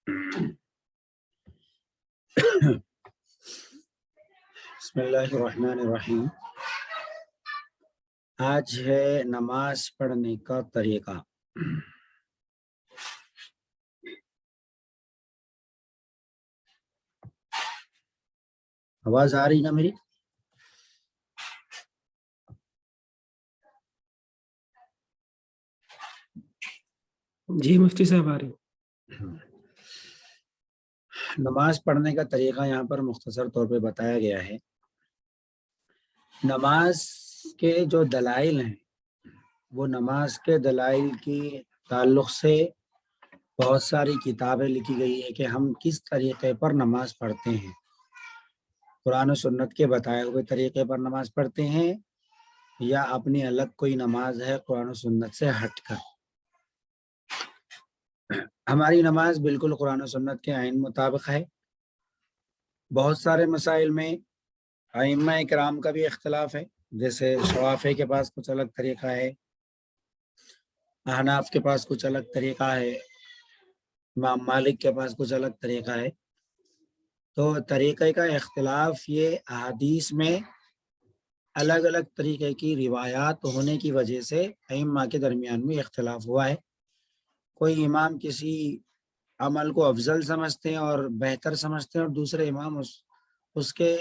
بسم اللہ الرحمن الرحیم۔ آج ہے نماز پڑھنے کا طریقہ۔ آواز آ رہی نا میری؟ جی مفتی صاحب آ رہی۔ نماز پڑھنے کا طریقہ یہاں پر مختصر طور پہ بتایا گیا ہے۔ نماز کے جو دلائل ہیں وہ نماز کے دلائل کی تعلق سے بہت ساری کتابیں لکھی گئی ہے کہ ہم کس طریقے پر نماز پڑھتے ہیں۔ قرآن و سنت کے بتائے ہوئے طریقے پر نماز پڑھتے ہیں یا اپنی الگ کوئی نماز ہے قرآن و سنت سے ہٹ کر۔ ہماری نماز بالکل قرآن و سنت کے عین مطابق ہے۔ بہت سارے مسائل میں ائمہ کرام کا بھی اختلاف ہے، جیسے شوافی کے پاس کچھ الگ طریقہ ہے، احناف کے پاس کچھ الگ طریقہ ہے، امام مالک کے پاس کچھ الگ طریقہ ہے۔ تو طریقے کا اختلاف یہ احادیث میں الگ الگ طریقے کی روایات ہونے کی وجہ سے ائمہ کے درمیان میں اختلاف ہوا ہے۔ کوئی امام کسی عمل کو افضل سمجھتے ہیں اور بہتر سمجھتے ہیں، اور دوسرے امام اس کے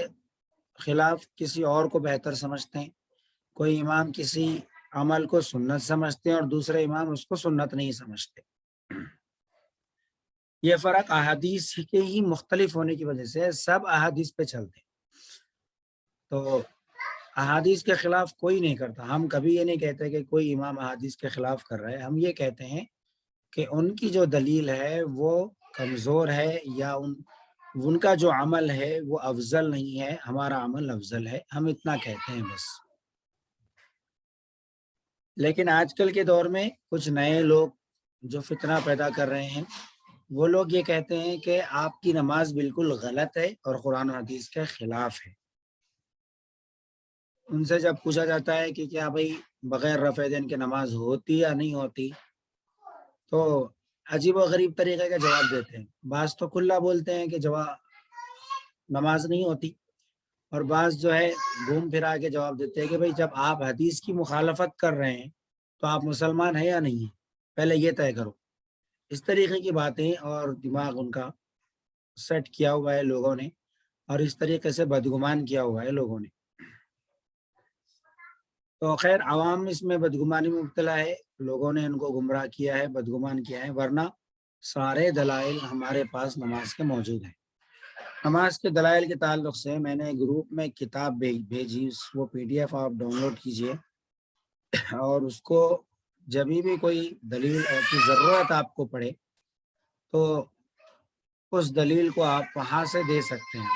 خلاف کسی اور کو بہتر سمجھتے ہیں۔ کوئی امام کسی عمل کو سنت سمجھتے ہیں اور دوسرے امام اس کو سنت نہیں سمجھتے۔ یہ فرق احادیث کے ہی مختلف ہونے کی وجہ سے سب احادیث پہ چلتے ہیں۔ تو احادیث کے خلاف کوئی نہیں کرتا۔ ہم کبھی یہ نہیں کہتے کہ کوئی امام احادیث کے خلاف کر رہا ہے، ہم یہ کہتے ہیں کہ ان کی جو دلیل ہے وہ کمزور ہے یا ان کا جو عمل ہے وہ افضل نہیں ہے، ہمارا عمل افضل ہے، ہم اتنا کہتے ہیں بس۔ لیکن آج کل کے دور میں کچھ نئے لوگ جو فتنہ پیدا کر رہے ہیں، وہ لوگ یہ کہتے ہیں کہ آپ کی نماز بالکل غلط ہے اور قرآن و حدیث کے خلاف ہے۔ ان سے جب پوچھا جاتا ہے کہ کیا بھائی بغیر رفع دین کے نماز ہوتی یا نہیں ہوتی، تو عجیب و غریب طریقے کا جواب دیتے ہیں۔ بعض تو کھلا بولتے ہیں کہ نماز نہیں ہوتی، اور بعض جو ہے گھوم پھرا کے جواب دیتے ہیں کہ بھائی جب آپ حدیث کی مخالفت کر رہے ہیں تو آپ مسلمان ہیں یا نہیں ہیں، پہلے یہ طے کرو۔ اس طریقے کی باتیں، اور دماغ ان کا سیٹ کیا ہوا ہے لوگوں نے، اور اس طریقے سے بدگمان کیا ہوا ہے لوگوں نے۔ تو خیر عوام اس میں بدگمانی میں مبتلا ہے، لوگوں نے ان کو گمراہ کیا ہے، بدگمان کیا ہے، ورنہ سارے دلائل ہمارے پاس نماز کے موجود ہیں۔ نماز کے دلائل کے تعلق سے میں نے گروپ میں کتاب بھیجی، وہ PDF آپ ڈاؤن لوڈ کیجئے، اور اس کو جب بھی کوئی دلیل کی ضرورت آپ کو پڑے تو اس دلیل کو آپ وہاں سے دے سکتے ہیں۔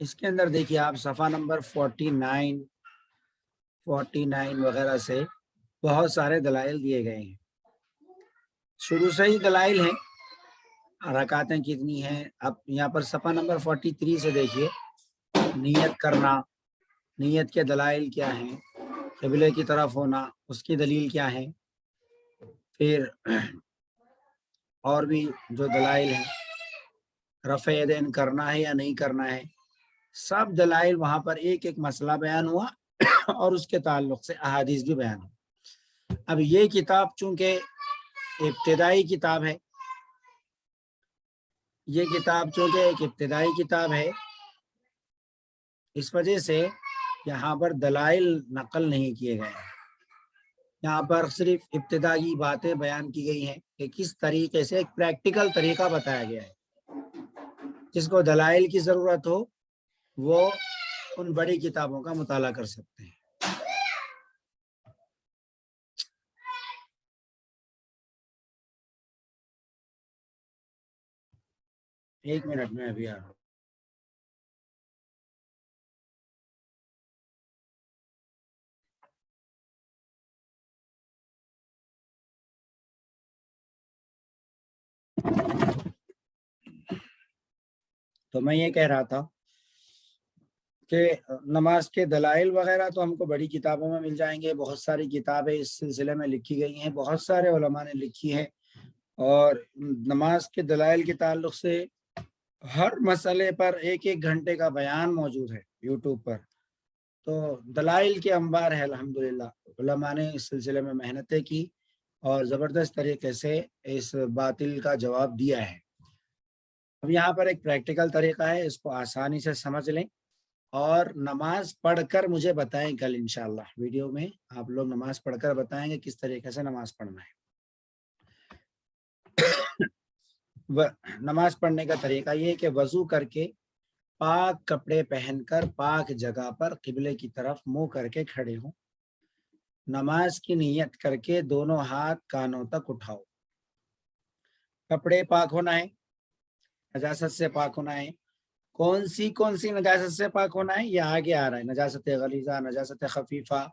اس کے اندر دیکھیے آپ صفحہ نمبر 49 وغیرہ سے بہت سارے دلائل دیے گئے ہیں۔ شروع سے ہی دلائل ہیں، رکعتیں کتنی ہیں۔ اب یہاں پر صفحہ نمبر 43 سے دیکھیے، نیت کرنا، نیت کے دلائل کیا ہیں، قبلے کی طرف ہونا اس کی دلیل کیا ہے، پھر اور بھی جو دلائل ہیں، رفع یدین کرنا ہے یا نہیں کرنا ہے، سب دلائل وہاں پر ایک ایک مسئلہ بیان ہوا اور اس کے تعلق سے احادیث بھی بیان ہوا۔ اب یہ کتاب چونکہ ابتدائی کتاب ہے، یہ کتاب چونکہ ایک ابتدائی کتاب ہے، اس وجہ سے یہاں پر دلائل نقل نہیں کیے گئے ہیں۔ یہاں پر صرف ابتدائی باتیں بیان کی گئی ہیں کہ کس طریقے سے ایک پریکٹیکل طریقہ بتایا گیا ہے۔ جس کو دلائل کی ضرورت ہو وہ ان بڑی کتابوں کا مطالعہ کر سکتے ہیں۔ ایک منٹ میں ابھی آ رہا ہوں۔ تو میں یہ کہہ رہا تھا کہ نماز کے دلائل وغیرہ تو ہم کو بڑی کتابوں میں مل جائیں گے، بہت ساری کتابیں اس سلسلے میں لکھی گئی ہیں، بہت سارے علماء نے لکھی ہیں، اور نماز کے دلائل کے تعلق سے ہر مسئلے پر ایک ایک گھنٹے کا بیان موجود ہے یوٹیوب پر۔ تو دلائل کے انبار ہے الحمدللہ، علماء نے اس سلسلے میں محنتیں کی اور زبردست طریقے سے اس باطل کا جواب دیا ہے۔ اب یہاں پر ایک پریکٹیکل طریقہ ہے، اس کو آسانی سے سمجھ لیں اور نماز پڑھ کر مجھے بتائیں، کل انشاءاللہ ویڈیو میں آپ لوگ نماز پڑھ کر بتائیں گے کس طریقے سے نماز پڑھنا ہے۔ نماز پڑھنے کا طریقہ یہ ہے کہ وضو کر کے پاک کپڑے پہن کر پاک جگہ پر قبلے کی طرف منہ کر کے کھڑے ہوں، نماز کی نیت کر کے دونوں ہاتھ کانوں تک اٹھاؤ، کپڑے پاک ہونا ہے، نجاست سے پاک ہونا ہے۔ کون سی نجاست سے پاک ہونا ہے یہ آگے آ رہا ہے، نجاست غلیظہ، نجاست خفیفہ،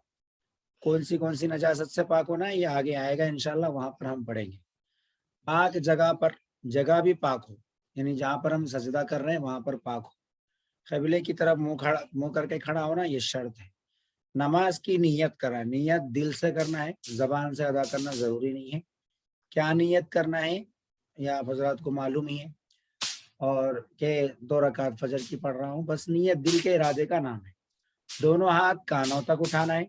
کون سی نجاست سے پاک ہونا ہے یہ آگے آئے گا انشاءاللہ، وہاں پر ہم پڑھیں گے۔ پاک جگہ پر، جگہ بھی پاک ہو، یعنی جہاں پر ہم سجدہ کر رہے ہیں وہاں پر پاک ہو، قبلے کی طرف منہ کر کے کھڑا ہونا یہ شرط ہے۔ نماز کی نیت کرنا، نیت دل سے کرنا ہے، زبان سے ادا کرنا ضروری نہیں ہے۔ کیا نیت کرنا ہے یہ آپ حضرات کو معلوم ہی ہے، اور کہ 2 رکعت فجر کی پڑھ رہا ہوں، بس نیت دل کے ارادے کا نام ہے۔ دونوں ہاتھ کانوں تک اٹھانا ہے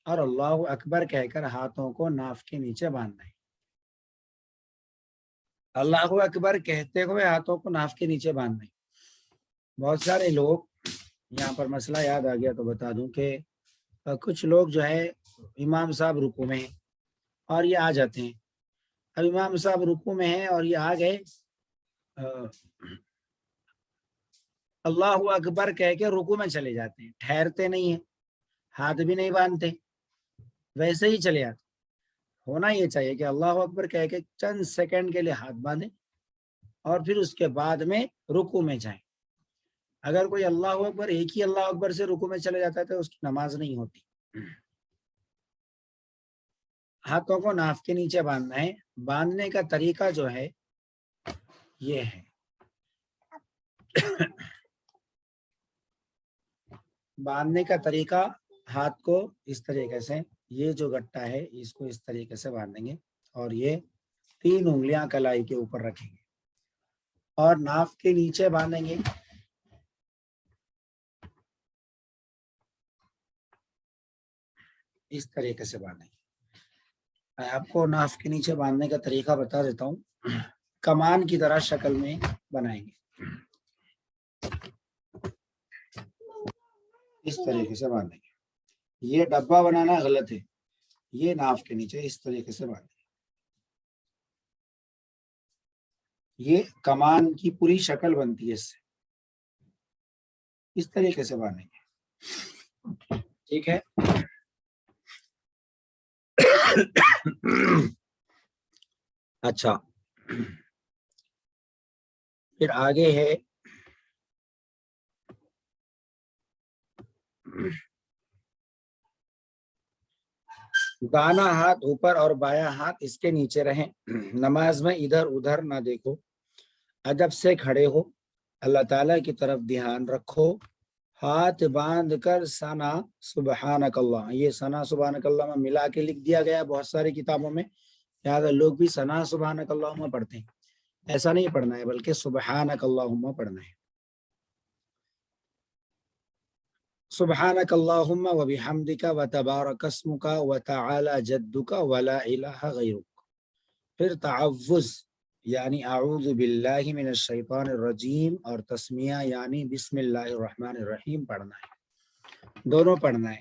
اور اللہ اکبر کہہ کر ہاتھوں کو ناف کے نیچے باندھنا ہے۔ اللہ اکبر کہتے ہوئے ہاتھوں کو ناف کے نیچے باندھنا ہے۔ بہت سارے لوگ، یہاں پر مسئلہ یاد آ گیا تو بتا دوں کہ کچھ لوگ جو ہے امام صاحب رکوع میں ہیں اور یہ آ جاتے ہیں، اب امام صاحب رکوع میں ہیں اور یہ آ گئے، اللہ اکبر کہہ کے رکوع میں چلے جاتے ہیں، ٹھہرتے نہیں ہیں، ہاتھ بھی نہیں باندھتے، ویسے ہی چلے جاتے۔ ہونا یہ چاہیے کہ اللہ اکبر کہہ کے چند سیکنڈ کے لیے ہاتھ باندھیں اور پھر اس کے بعد میں رکوع میں جائیں۔ اگر کوئی اللہ اکبر، ایک ہی اللہ اکبر سے رکوع میں چلے جاتا ہے تو اس کی نماز نہیں ہوتی۔ ہاتھوں کو ناف کے نیچے باندھنا ہے۔ باندھنے کا طریقہ جو ہے یہ ہے، باندھنے کا طریقہ ہاتھ کو اس طریقے سے، یہ جو گٹا ہے اس کو اس طریقے سے باندھیں گے اور یہ 3 انگلیاں کلائی کے اوپر رکھیں گے اور ناف کے نیچے باندھیں گے۔ اس طریقے سے باندھیں گے۔ میں آپ کو ناف کے نیچے باندھنے کا طریقہ بتا دیتا ہوں، کمان کی طرح شکل میں بنائیں گے، اس طریقے سے باندھیں گے۔ یہ ڈبہ بنانا غلط ہے، یہ ناف کے نیچے اس طریقے سے باندھیں گے۔ یہ کمان کی پوری شکل بنتی ہے اس سے، اس طریقے سے باندھیں گے، ٹھیک ہے۔ اچھا، پھر آگے ہے دانا ہاتھ اوپر اور بایاں ہاتھ اس کے نیچے رہیں، نماز میں ادھر ادھر نہ دیکھو، ادب سے کھڑے ہو، اللہ تعالیٰ کی طرف دھیان رکھو، ہاتھ باندھ کر ثنا سبحانک اللہ، یہ ثنا سبحانک اللہ میں ملا کے لکھ دیا گیا بہت ساری کتابوں میں، لہٰذا لوگ بھی ثنا سبحانک اللہم پڑھتے ہیں، ایسا نہیں پڑھنا ہے بلکہ سبحانک اللہم پڑھنا ہے۔ سبحانک اللہم و بحمدک و تبارک اسمک و تعالی جدک و لا الہ غیرک۔ پھر تعوذ یعنی اعوذ باللہ من الشیطان الرجیم اور تسمیہ یعنی بسم اللہ الرحمن الرحیم پڑھنا ہے، دونوں پڑھنا ہے۔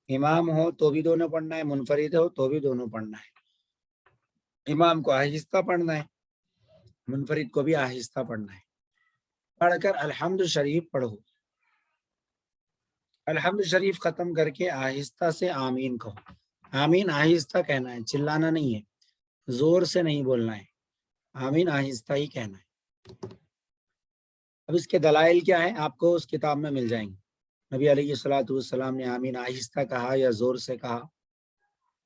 امام ہو تو بھی دونوں پڑھنا ہے، منفرد ہو تو بھی دونوں پڑھنا ہے۔ امام کو آہستہ پڑھنا ہے، منفرد کو بھی آہستہ پڑھنا ہے۔ پڑھ کر الحمد شریف پڑھو، الحمد شریف ختم کر کے آہستہ سے آمین کہو۔ آمین آہستہ کہنا ہے، چلانا نہیں ہے، زور سے نہیں بولنا ہے، آمین آہستہ ہی کہنا ہے۔ اب اس کے دلائل کیا ہیں آپ کو اس کتاب میں مل جائیں گے، نبی علیہ الصلوۃ والسلام نے آمین آہستہ کہا یا زور سے کہا،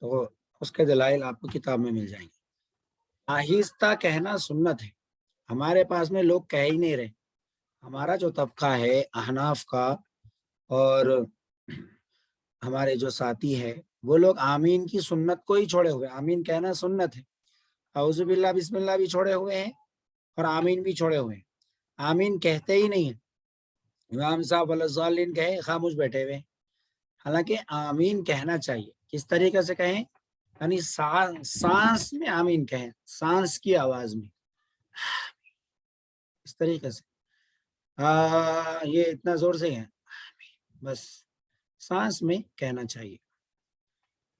تو اس کے دلائل آپ کو کتاب میں مل جائیں گے۔ آہستہ کہنا سنت ہے، ہمارے پاس میں لوگ کہہ ہی نہیں رہے۔ ہمارا جو طبقہ ہے احناف کا، اور ہمارے جو ساتھی ہے وہ لوگ آمین کی سنت کو ہی چھوڑے ہوئے، آمین کہنا سنت ہے، اعوذ باللہ بسم اللہ بھی چھوڑے ہوئے ہیں اور آمین بھی چھوڑے ہوئے ہیں، آمین کہتے ہی نہیں ہیں، امام صاحب والضالین کہے خاموش بیٹھے ہوئے ہیں۔ حالانکہ آمین کہنا چاہیے، کس طریقے سے کہیں، یعنی سانس میں آمین کہیں، سانس کی آواز میں، اس طریقے سے یہ اتنا زور سے ہے، بس سانس میں کہنا چاہیے۔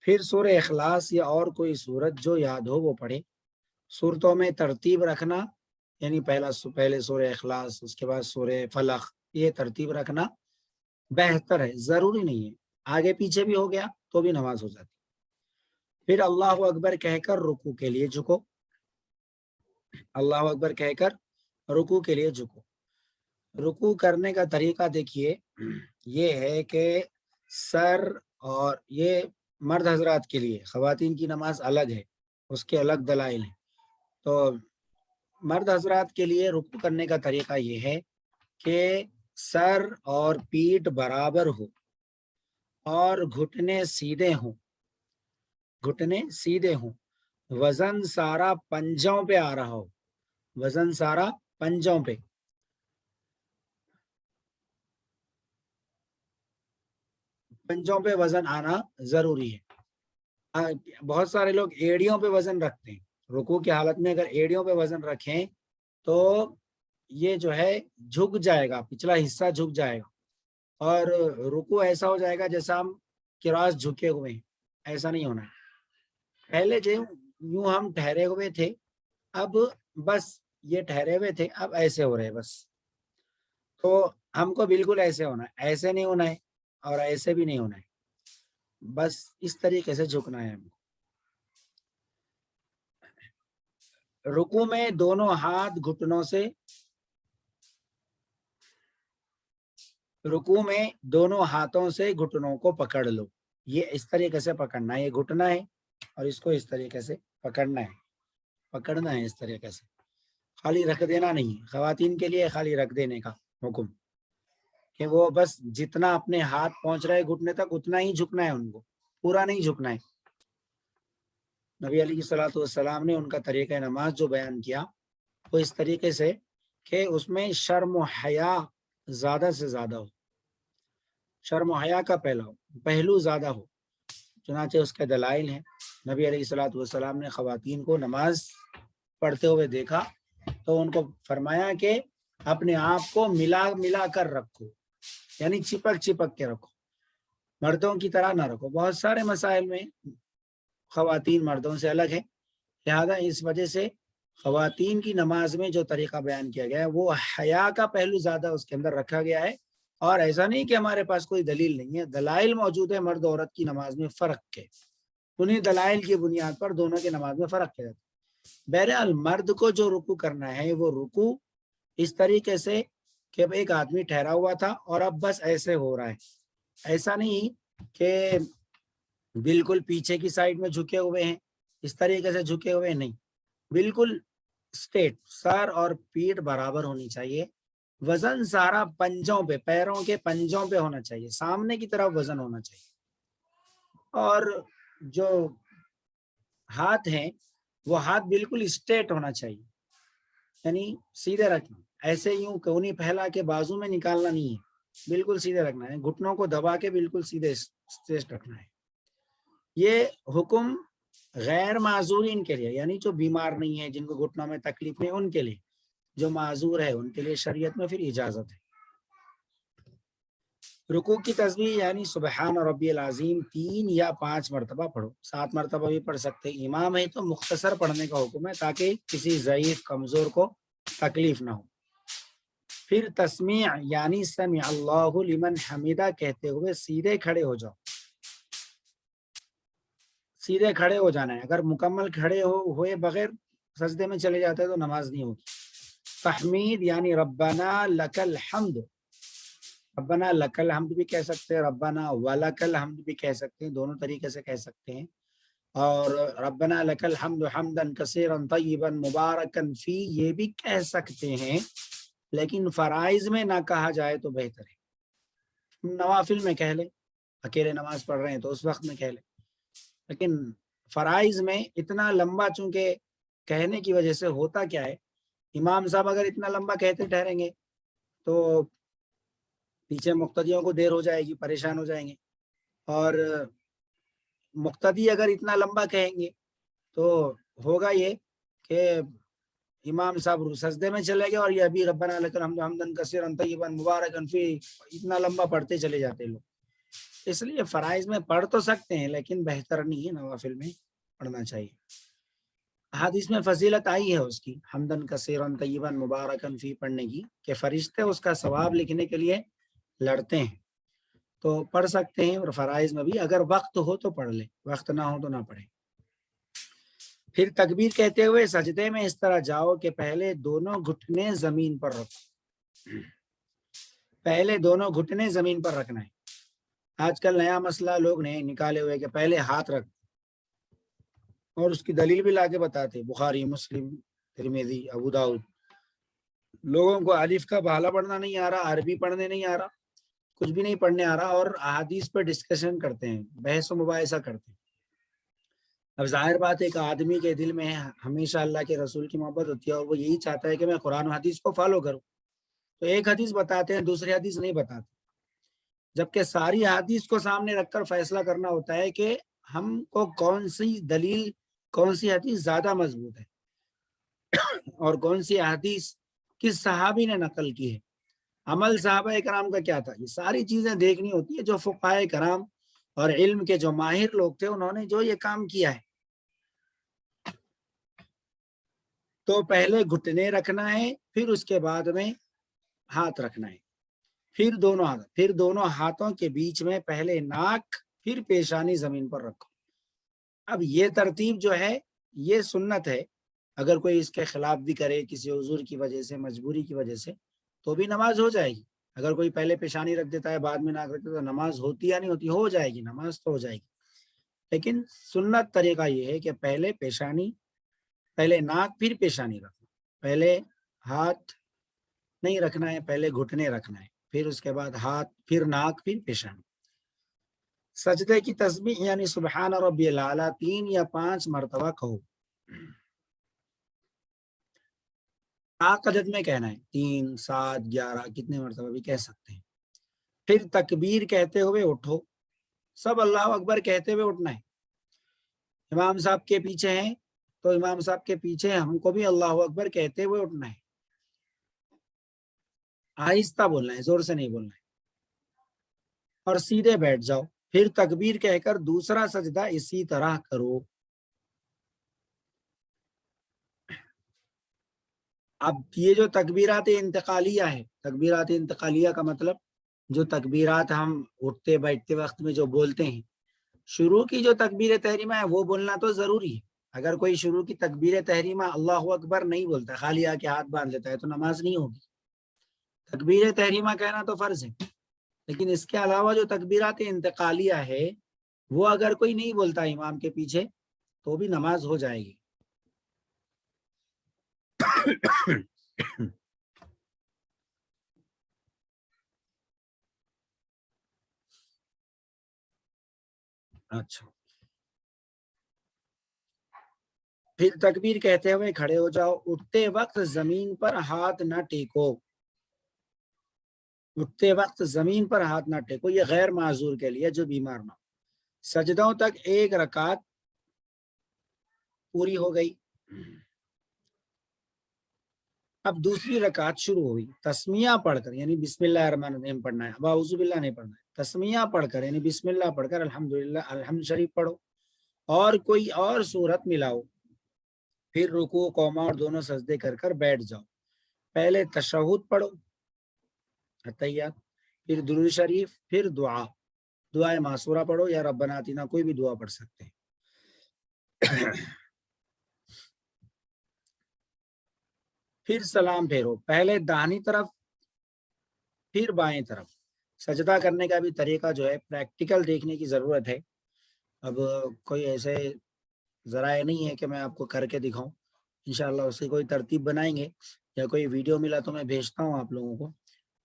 پھر سورہ اخلاص یا اور کوئی سورت جو یاد ہو وہ پڑھے۔ سورتوں میں ترتیب رکھنا، یعنی پہلے سورہ اخلاص، اس کے بعد سورہ فلق، یہ ترتیب رکھنا بہتر ہے، ضروری نہیں ہے، آگے پیچھے بھی ہو گیا تو بھی نماز ہو جاتی۔ پھر اللہ اکبر کہہ کر رکوع کے لیے جھکو، اللہ اکبر کہہ کر رکوع کے لیے جھکو۔ رکوع کرنے کا طریقہ دیکھیے، یہ ہے کہ سر، اور یہ مرد حضرات کے لیے، خواتین کی نماز الگ ہے، اس کے الگ دلائل ہیں۔ تو مرد حضرات کے لیے رکوع کرنے کا طریقہ یہ ہے کہ سر اور پیٹھ برابر ہو اور گھٹنے سیدھے ہوں، گھٹنے سیدھے ہوں، وزن سارا پنجوں پہ آ رہا ہو، وزن سارا پنجوں پہ، پنجوں پہ وزن آنا ضروری ہے۔ بہت سارے لوگ ایڑیوں پہ وزن رکھتے ہیں، رکوع کی حالت میں اگر ایڑیوں پہ وزن رکھیں تو یہ جو ہے جھک جائے گا، پچھلا حصہ جھک جائے گا، اور رکوع ایسا ہو جائے گا جیسا ہم کراس جھکے ہوئے ہیں، ایسا نہیں ہونا ہے۔ پہلے جو یوں ہم ٹھہرے ہوئے تھے، اب بس یہ ٹھہرے ہوئے تھے، اب ایسے ہو رہے بس، تو ہم کو بالکل ایسے ہونا ہے، ایسے نہیں ہونا ہے اور ایسے بھی نہیں ہونا ہے، بس اس طریقے سے جھکنا ہے ہم کو۔ رکوع میں دونوں ہاتھ گھٹنوں سے، رکوع میں دونوں ہاتھوں سے گھٹنوں کو پکڑ لو، یہ اس طریقے سے پکڑنا ہے، یہ گھٹنا ہے اور اس کو اس طریقے سے پکڑنا ہے، پکڑنا ہے اس طریقے سے، خالی رکھ دینا نہیں ہے۔ خواتین کے لیے خالی رکھ دینے کا حکم کہ وہ بس جتنا اپنے ہاتھ پہنچ رہے گھٹنے تک اتنا ہی جھکنا ہے، ان کو پورا نہیں جھکنا ہے۔ نبی علیہ الصلوۃ والسلام نے ان کا طریقہ نماز جو بیان کیا وہ اس طریقے سے کہ اس میں شرم و حیا زیادہ سے زیادہ ہو، شرم و حیا کا پہلو زیادہ ہو، چنانچہ اس کے دلائل ہیں۔ نبی علیہ الصلوۃ والسلام نے خواتین کو نماز پڑھتے ہوئے دیکھا تو ان کو فرمایا کہ اپنے آپ کو ملا ملا کر رکھو، یعنی چپک چپک کے رکھو، مردوں کی طرح نہ رکھو۔ بہت سارے مسائل میں خواتین مردوں سے الگ ہے، لہذا اس وجہ سے خواتین کی نماز میں جو طریقہ بیان کیا گیا ہے وہ حیا کا پہلو زیادہ اس کے اندر رکھا گیا ہے، اور ایسا نہیں کہ ہمارے پاس کوئی دلیل نہیں ہے، دلائل موجود ہے مرد عورت کی نماز میں فرق کے، انہیں دلائل کی بنیاد پر دونوں کی نماز میں فرق کیا جاتا ہے۔ بہرحال مرد کو جو رکوع کرنا ہے وہ رکوع اس طریقے سے کہ ایک آدمی ٹھہرا ہوا تھا اور اب بس ایسے ہو رہا ہے، ایسا نہیں کہ بالکل پیچھے کی سائڈ میں جھکے ہوئے ہیں، اس طریقے سے جھکے ہوئے نہیں، بالکل اسٹیٹ، سر اور پیٹھ برابر ہونی چاہیے، وزن سارا پنجوں پہ، پیروں کے پنجوں پہ ہونا چاہیے، سامنے کی طرف وزن ہونا چاہیے، اور جو ہاتھ ہیں وہ ہاتھ بالکل اسٹیٹ ہونا چاہیے، یعنی سیدھے رکھنا، ایسے یوں کونی پھیلا کے بازو میں نکالنا نہیں ہے، بالکل سیدھے رکھنا ہے، گھٹنوں کو دبا کے بالکل سیدھے اسٹیٹ رکھنا ہے۔ یہ حکم غیر معذورین کے لیے، یعنی جو بیمار نہیں ہے، جن کو گھٹنوں میں تکلیف نہیں، ان کے لیے، جو معذور ہے ان کے لیے شریعت میں پھر اجازت ہے۔ رکوع کی تسبیح یعنی سبحان ربی العظیم 3 یا 5 مرتبہ پڑھو، 7 مرتبہ بھی پڑھ سکتے، امام ہے تو مختصر پڑھنے کا حکم ہے تاکہ کسی ضعیف کمزور کو تکلیف نہ ہو۔ پھر تسمیع یعنی سمع اللہ لمن حمیدہ کہتے ہوئے سیدھے کھڑے ہو جاؤ، سیدھے کھڑے ہو جانا ہے، اگر مکمل کھڑے ہوئے بغیر سجدے میں چلے جاتے تو نماز نہیں ہوگی۔ تحمید یعنی ربنا لک الحمد، ربنا لک الحمد بھی کہہ سکتے ہیں، ربنا ولک الحمد بھی کہہ سکتے ہیں، دونوں طریقے سے کہہ سکتے ہیں، اور ربنا لک الحمد حمدا کثیرا طیبا مبارکا فی یہ بھی کہہ سکتے ہیں، لیکن فرائض میں نہ کہا جائے تو بہتر ہے۔ نوافل میں کہہ لیں، اکیلے نماز پڑھ رہے ہیں تو اس وقت میں کہہ لیں، لیکن فرائض میں اتنا لمبا چونکہ کہنے کی وجہ سے ہوتا کیا ہے، امام صاحب اگر اتنا لمبا کہتے ٹھہریں گے تو پیچھے مقتدیوں کو دیر ہو جائے گی، پریشان ہو جائیں گے، اور مقتدی اگر اتنا لمبا کہیں گے تو ہوگا یہ کہ امام صاحب سجدے میں چلے گئے اور یہ ابھی ربنا لک الحمد حمدن کثیرا طیبا مبارکا فی، اتنا لمبا پڑھتے چلے جاتے لوگ. اس لیے فرائض میں پڑھ تو سکتے ہیں لیکن بہتر نہیں ہے نوافل میں پڑھنا چاہیے. حدیث میں فضیلت آئی ہے اس کی حمدن کثیرا طیبا مبارکا فی پڑھنے کی، کہ فرشتے اس کا ثواب لکھنے کے لیے لڑتے ہیں، تو پڑھ سکتے ہیں. اور فرائض میں بھی اگر وقت ہو تو پڑھ لیں، وقت نہ ہو تو نہ پڑھیں. پھر تکبیر کہتے ہوئے سجدے میں اس طرح جاؤ کہ پہلے دونوں گھٹنے زمین پر رکھو. پہلے دونوں گھٹنے زمین پر رکھنا ہے. آج کل نیا مسئلہ لوگ نے نکالے ہوئے کہ پہلے ہاتھ رکھ، اور اس کی دلیل بھی لا کے بتاتے، بخاری، مسلم، ترمذی، ابو داؤد. لوگوں کو الف کا بھالا پڑھنا نہیں آ رہا، عربی پڑھنے نہیں آ رہا، کچھ بھی نہیں پڑھنے آ رہا، اور احادیث پر ڈسکشن کرتے ہیں، بحث و مباحثہ کرتے ہیں. اب ظاہر بات ہے کہ آدمی کے دل میں ہمیشہ اللہ کے رسول کی محبت ہوتی ہے اور وہ یہی چاہتا ہے کہ میں قرآن و حدیث کو فالو کروں. تو ایک حدیث بتاتے ہیں، دوسری حدیث نہیں بتاتے، جبکہ ساری حدیث کو سامنے رکھ کر فیصلہ کرنا ہوتا ہے کہ ہم کو کون سی دلیل، کون سی حدیث زیادہ مضبوط ہے اور کون سی حدیث کس صحابی نے نقل کی ہے. عمل صحابہ کرام کا کیا تھا، یہ ساری چیزیں دیکھنی ہوتی ہے. جو فقہائے کرام اور علم کے جو ماہر لوگ تھے انہوں نے جو یہ کام کیا ہے. تو پہلے گھٹنے رکھنا ہے، پھر اس کے بعد میں ہاتھ رکھنا ہے، پھر دونوں ہاتھوں کے بیچ میں پہلے ناک پھر پیشانی زمین پر رکھو. اب یہ ترتیب جو ہے یہ سنت ہے. اگر کوئی اس کے خلاف بھی کرے کسی عذر کی وجہ سے، مجبوری کی وجہ سے، تو بھی نماز ہو جائے گی. اگر کوئی پہلے پیشانی رکھ دیتا ہے بعد میں ناک رکھ دیتا ہے تو نماز ہوتی یا نہیں ہوتی؟ ہو جائے گی، نماز تو ہو جائے گی. لیکن سنت طریقہ یہ ہے کہ پہلے پیشانی، پہلے ناک پھر پیشانی رکھنا، پہلے ہاتھ نہیں رکھنا ہے، پہلے گھٹنے رکھنا ہے، پھر اس کے بعد ہاتھ، پھر ناک، پھر پیشانی. سجدے کی تسبیح یعنی سبحان ربی الاعلیٰ 3 یا 5 مرتبہ کہو. عدد میں کہنا ہے، 3، 7، 11 کتنے مرتبہ بھی کہہ سکتے ہیں. پھر تکبیر کہتے ہوئے اٹھو، سب اللہ اکبر کہتے ہوئے اٹھنا ہے. امام صاحب کے پیچھے ہیں تو امام صاحب کے پیچھے ہم کو بھی اللہ اکبر کہتے ہوئے اٹھنا ہے. آہستہ بولنا ہے، زور سے نہیں بولنا ہے. اور سیدھے بیٹھ جاؤ. پھر تکبیر کہہ کر دوسرا سجدہ اسی طرح کرو. اب یہ جو تکبیرات انتقالیہ ہے، تکبیرات انتقالیہ کا مطلب جو تکبیرات ہم اٹھتے بیٹھتے وقت میں جو بولتے ہیں، شروع کی جو تکبیر تحریمہ ہے وہ بولنا تو ضروری ہے. اگر کوئی شروع کی تکبیر تحریمہ اللہ اکبر نہیں بولتا، خالی آ کے ہاتھ باندھ لیتا ہے، تو نماز نہیں ہوگی. تکبیر تحریمہ کہنا تو فرض ہے، لیکن اس کے علاوہ جو تکبیرات انتقالیہ ہے وہ اگر کوئی نہیں بولتا امام کے پیچھے تو بھی نماز ہو جائے گی. اچھا، پھر تکبیر کہتے ہوئے کھڑے ہو جاؤ. اٹھتے وقت زمین پر ہاتھ نہ ٹیکو. اٹھتے وقت زمین پر ہاتھ نہ ٹیکو، یہ غیر معذور کے لیے جو بیمار نہ ہو. سجدوں تک ایک رکعت پوری ہو گئی. اب دوسری رکعت شروع ہوئی. تسمیہ پڑھ کر یعنی بسم اللہ الرحمن الرحیم پڑھنا ہے، اب اعوذ باللہ نہیں پڑھنا ہے. تسمیہ پڑھ کر یعنی بسم اللہ پڑھ کر الحمدللہ، الحمد شریف پڑھو اور کوئی اور سورت ملاؤ. پھر رکوع، قوما اور دونوں سجدے کر کر بیٹھ جاؤ. پہلے تشہد پڑھو، اتحیات، پھر درود شریف، پھر دعائے معصورہ پڑھو یا ربنا آتینا، کوئی بھی دعا پڑھ سکتے ہیں. پھر سلام پھیرو، پہلے داہنی طرف پھر بائیں طرف. سجدہ کرنے کا بھی طریقہ جو ہے پریکٹیکل دیکھنے کی ضرورت ہے. اب کوئی ایسے ذرائع نہیں ہے کہ میں آپ کو کر کے دکھاؤں. انشاءاللہ اس کی کوئی ترتیب بنائیں گے یا کوئی ویڈیو ملا تو میں بھیجتا ہوں آپ لوگوں کو،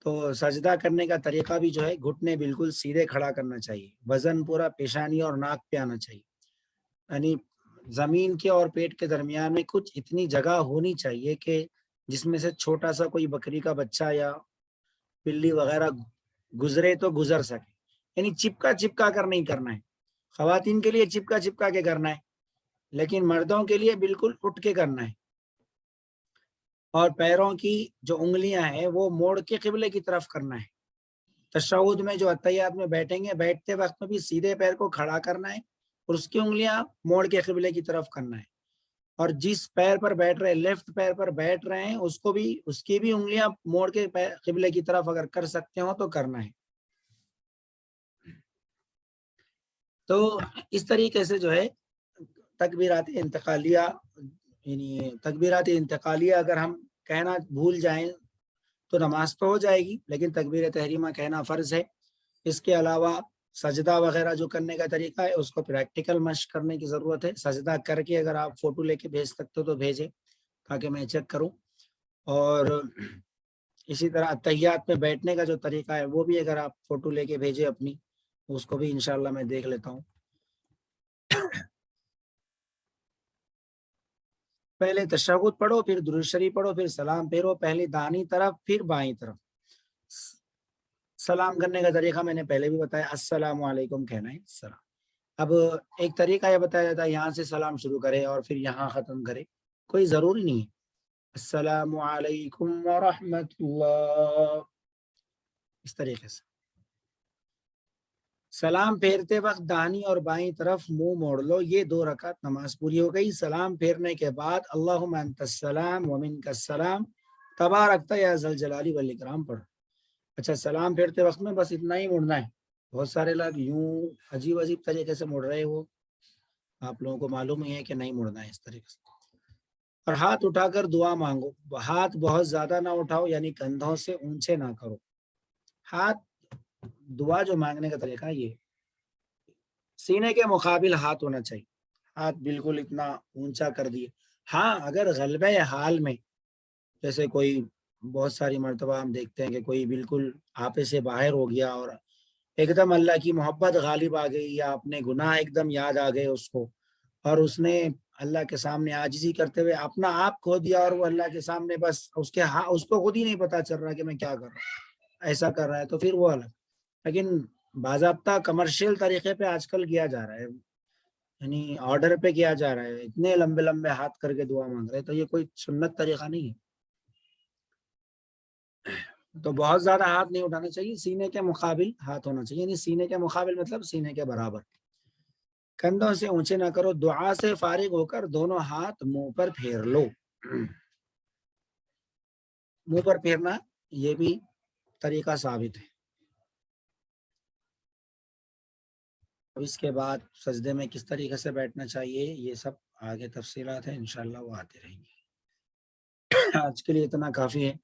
تو سجدہ کرنے کا طریقہ بھی جو ہے گھٹنے بالکل سیدھے کھڑا کرنا چاہیے، وزن پورا پیشانی اور ناک پہ آنا چاہیے، یعنی زمین کے اور پیٹ کے درمیان میں کچھ اتنی جگہ ہونی چاہیے کہ جس میں سے چھوٹا سا کوئی بکری کا بچہ یا بلی وغیرہ گزرے تو گزر سکے، یعنی چپکا چپکا کر نہیں کرنا ہے۔ خواتین کے لیے چپکا چپکا کے کرنا ہے، لیکن مردوں کے لیے بالکل اٹھ کے کرنا ہے، اور پیروں کی جو انگلیاں ہیں وہ موڑ کے قبلے کی طرف کرنا ہے۔ تشہد میں جو اتحیات میں بیٹھیں گے، بیٹھتے وقت میں بھی سیدھے پیر کو کھڑا کرنا ہے اور اس کی انگلیاں موڑ کے قبلے کی طرف کرنا ہے، اور جس پیر پر بیٹھ رہے لیفٹ پیر پر بیٹھ رہے ہیں اس کو بھی اس کی بھی انگلیاں موڑ کے قبلے کی طرف اگر کر سکتے ہو تو کرنا ہے۔ تو اس طریقے سے جو ہے تکبیرات انتقالیہ، یعنی تکبیرات انتقالیہ اگر ہم کہنا بھول جائیں تو نماز تو ہو جائے گی، لیکن تکبیر تحریمہ کہنا فرض ہے۔ اس کے علاوہ سجدہ وغیرہ جو کرنے کا طریقہ ہے اس کو پریکٹیکل مشق کرنے کی ضرورت ہے۔ سجدہ کر کے اگر آپ فوٹو لے کے بھیج سکتے ہو تو بھیجیں تاکہ میں چیک کروں، اور اسی طرح اتحیات میں بیٹھنے کا جو طریقہ ہے وہ بھی اگر آپ فوٹو لے کے بھیجیں اپنی، اس کو بھی انشاءاللہ میں دیکھ لیتا ہوں۔ پہلے تشہد پڑھو، پھر درود شریف پڑھو، پھر سلام پھیرو، پہلے دائیں طرف پھر بائیں طرف۔ سلام کرنے کا طریقہ میں نے پہلے بھی بتایا، السلام علیکم کہنا ہے، السلام۔ اب ایک طریقہ یہ بتایا جاتا ہے یہاں سے سلام شروع کرے اور پھر یہاں ختم کرے، کوئی ضروری نہیں ہے۔ السلام علیکم ورحمۃ اللہ، اس طریقے سے۔ سلام پھیرتے وقت داہنی اور بائیں طرف منہ موڑ لو، یہ 2 رکعت نماز پوری ہو گئی۔ سلام پھیرنے کے بعد اللہم انت السلام ومنک السلام تبارکت یا ذی الجلال والاکرام پڑھو۔ اچھا، سلام پھیرتے وقت میں بس اتنا ہی مڑنا ہے؟ بہت سارے لوگ یوں عجیب عجیب طریقے سے مڑ رہے، وہ آپ لوگوں کو معلوم ہی ہے کہ نہیں مڑنا ہے اس طریقے سے۔ اور ہاتھ اٹھا کر دعا مانگو، ہاتھ بہت زیادہ نہ اٹھاؤ، یعنی کندھوں سے اونچے نہ کرو۔ ہاتھ دعا جو مانگنے کا طریقہ یہ سینے کے مقابل ہاتھ ہونا چاہیے، ہاتھ بالکل اتنا اونچا کر دیے۔ ہاں، اگر غلبہ حال میں جیسے کوئی بہت ساری مرتبہ ہم دیکھتے ہیں کہ کوئی بالکل آپے سے باہر ہو گیا اور ایک دم اللہ کی محبت غالب آ گئی، یا اپنے گناہ ایک دم یاد آ گئے اس کو، اور اس نے اللہ کے سامنے عاجزی کرتے ہوئے اپنا آپ کھو دیا، اور وہ اللہ کے سامنے بس اس کو خود ہی نہیں پتا چل رہا کہ میں کیا کر رہا ہوں، ایسا کر رہا ہے تو پھر وہ الگ۔ لیکن باضابطہ کمرشل طریقے پہ آج کل کیا جا رہا ہے، یعنی آرڈر پہ کیا جا رہا ہے، اتنے لمبے لمبے ہاتھ کر کے دعا مانگ رہے، تو یہ کوئی سنت طریقہ نہیں ہے۔ تو بہت زیادہ ہاتھ نہیں اٹھانا چاہیے، سینے کے مقابل ہاتھ ہونا چاہیے، یعنی سینے کے مقابل مطلب سینے کے برابر۔ کندھوں سے اونچے نہ کرو، دعا سے فارغ ہو کر دونوں ہاتھ منہ پر پھیر لو۔ منہ پر پھیرنا یہ بھی طریقہ ثابت ہے۔ اب اس کے بعد سجدے میں کس طریقے سے بیٹھنا چاہیے، یہ سب آگے تفصیلات ہیں، انشاءاللہ وہ آتے رہیں گے۔ آج کے لیے اتنا کافی ہے۔